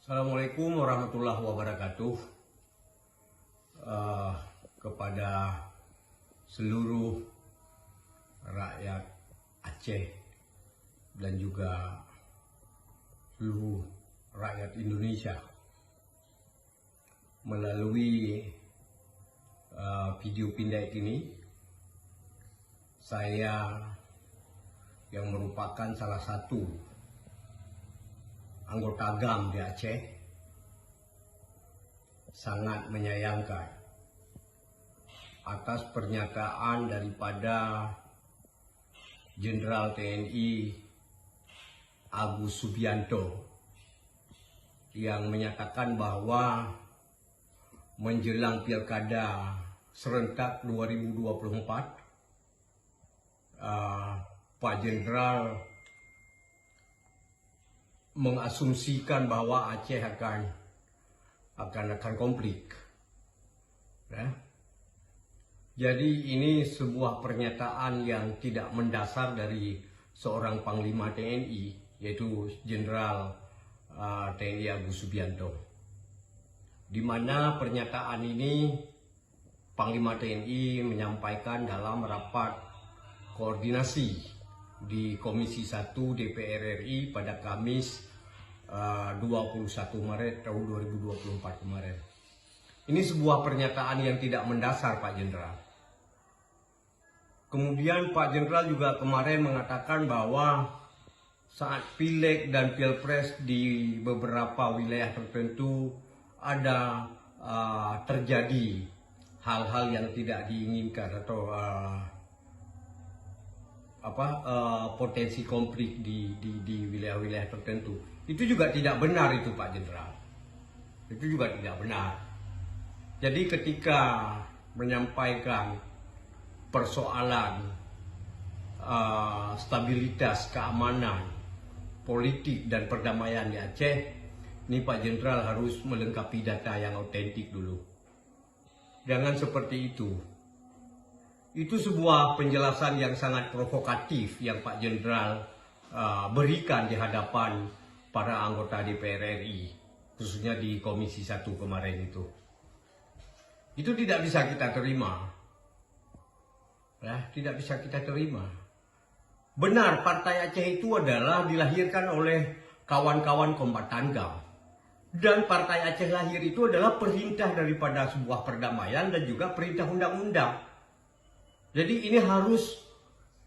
Assalamualaikum warahmatullahi wabarakatuh. Kepada seluruh rakyat Aceh dan juga seluruh rakyat Indonesia, melalui video pendek ini, saya yang merupakan salah satu anggota GAM di Aceh sangat menyayangkan atas pernyataan daripada Jenderal TNI Agus Subianto yang menyatakan bahwa menjelang Pilkada serentak 2024, Pak Jenderal mengasumsikan bahwa Aceh akan konflik. Ya. Jadi ini sebuah pernyataan yang tidak mendasar dari seorang Panglima TNI, yaitu Jenderal TNI Agus Subianto. Di mana pernyataan ini Panglima TNI menyampaikan dalam rapat koordinasi di Komisi 1 DPR RI pada Kamis 21 Maret tahun 2024 kemarin. Ini sebuah pernyataan yang tidak mendasar, Pak Jenderal. Kemudian Pak Jenderal juga kemarin mengatakan bahwa saat Pileg dan Pilpres di beberapa wilayah tertentu ada terjadi hal-hal yang tidak diinginkan atau potensi konflik di wilayah-wilayah tertentu. Itu juga tidak benar itu, Pak Jenderal. Itu juga tidak benar. Jadi ketika menyampaikan persoalan stabilitas, keamanan, politik dan perdamaian di Aceh, ini Pak Jenderal harus melengkapi data yang autentik dulu. Jangan seperti itu. Itu sebuah penjelasan yang sangat provokatif yang Pak Jenderal berikan di hadapan para anggota DPR RI, khususnya di Komisi 1 kemarin itu. Itu tidak bisa kita terima. Ya, tidak bisa kita terima. Benar, Partai Aceh itu adalah dilahirkan oleh kawan-kawan kombatan GAM. Dan Partai Aceh lahir itu adalah perintah daripada sebuah perdamaian dan juga perintah undang-undang. Jadi ini harus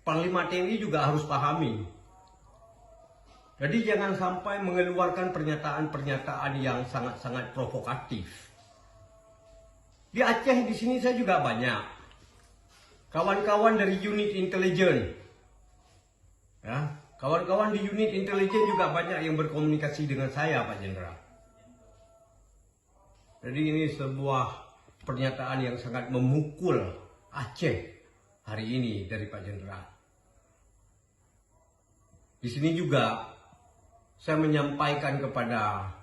Panglima TNI juga harus pahami. Jadi jangan sampai mengeluarkan pernyataan-pernyataan yang sangat-sangat provokatif. Di Aceh di sini saya juga banyak kawan-kawan dari unit intelijen. Ya, kawan-kawan di unit intelijen juga banyak yang berkomunikasi dengan saya, Pak Jenderal. Jadi ini sebuah pernyataan yang sangat memukul Aceh hari ini dari Pak Jenderal. Di sini juga saya menyampaikan kepada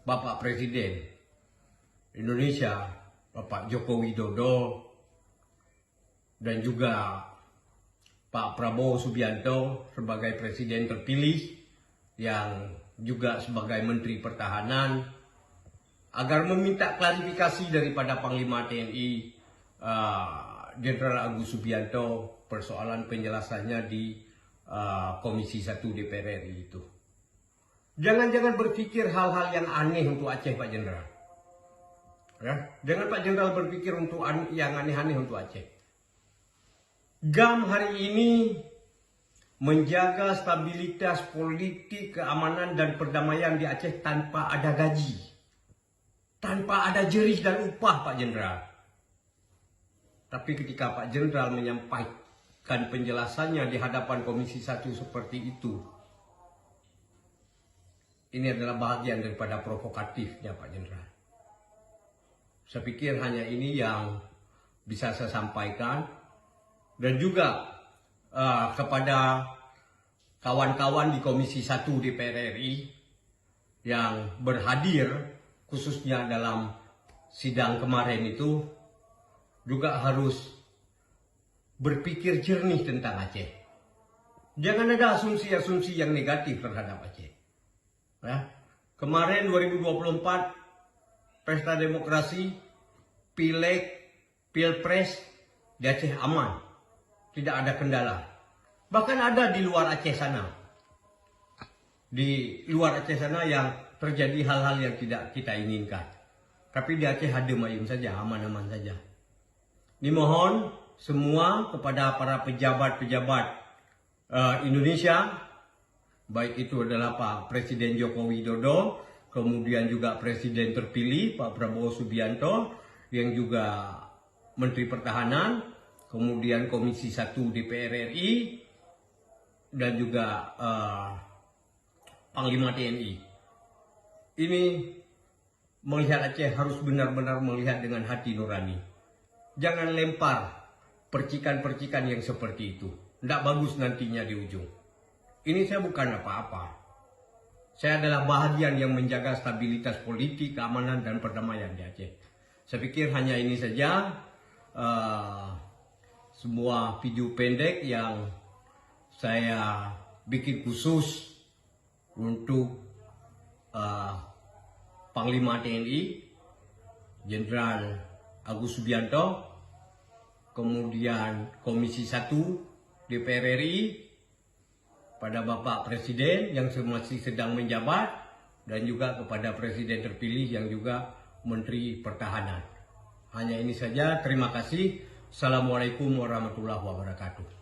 Bapak Presiden Indonesia, Bapak Joko Widodo, dan juga Pak Prabowo Subianto sebagai Presiden terpilih yang juga sebagai Menteri Pertahanan, agar meminta klarifikasi daripada Panglima TNI Jenderal Agus Subianto persoalan penjelasannya di Komisi 1 DPR RI itu. Jangan berpikir hal-hal yang aneh untuk Aceh, Pak Jenderal. Ya, jangan Pak Jenderal berpikir untuk yang aneh-aneh untuk Aceh. GAM hari ini menjaga stabilitas politik, keamanan dan perdamaian di Aceh tanpa ada gaji, tanpa ada jerih dan upah, Pak Jenderal. Tapi ketika Pak Jenderal menyampaikan penjelasannya di hadapan Komisi 1 seperti itu, ini adalah bagian daripada provokatifnya Pak Jenderal. Saya pikir hanya ini yang bisa saya sampaikan. Dan juga kepada kawan-kawan di Komisi 1 DPR RI yang berhadir khususnya dalam sidang kemarin itu, juga harus berpikir jernih tentang Aceh. Jangan ada asumsi-asumsi yang negatif terhadap Aceh. Ya. Kemarin 2024 pesta demokrasi, pileg, pilpres di Aceh aman, tidak ada kendala. Bahkan ada di luar Aceh sana, yang terjadi hal-hal yang tidak kita inginkan. Tapi di Aceh adem ayem saja, aman-aman saja. Dimohon semua kepada para pejabat-pejabat Indonesia, baik itu adalah Pak Presiden Joko Widodo, kemudian juga Presiden terpilih Pak Prabowo Subianto, yang juga Menteri Pertahanan, kemudian Komisi 1 DPR RI, dan juga Panglima TNI. Ini melihat Aceh harus benar-benar melihat dengan hati nurani. Jangan lempar percikan-percikan yang seperti itu. Tidak bagus nantinya di ujung. Ini saya bukan apa-apa. Saya adalah bahagian yang menjaga stabilitas politik, keamanan, dan perdamaian di Aceh. Saya pikir hanya ini saja semua video pendek yang saya bikin khusus untuk Panglima TNI, Jenderal Agus Subianto, kemudian Komisi 1 DPR RI, pada Bapak Presiden yang masih sedang menjabat, dan juga kepada Presiden terpilih yang juga Menteri Pertahanan. Hanya ini saja, terima kasih. Assalamualaikum warahmatullahi wabarakatuh.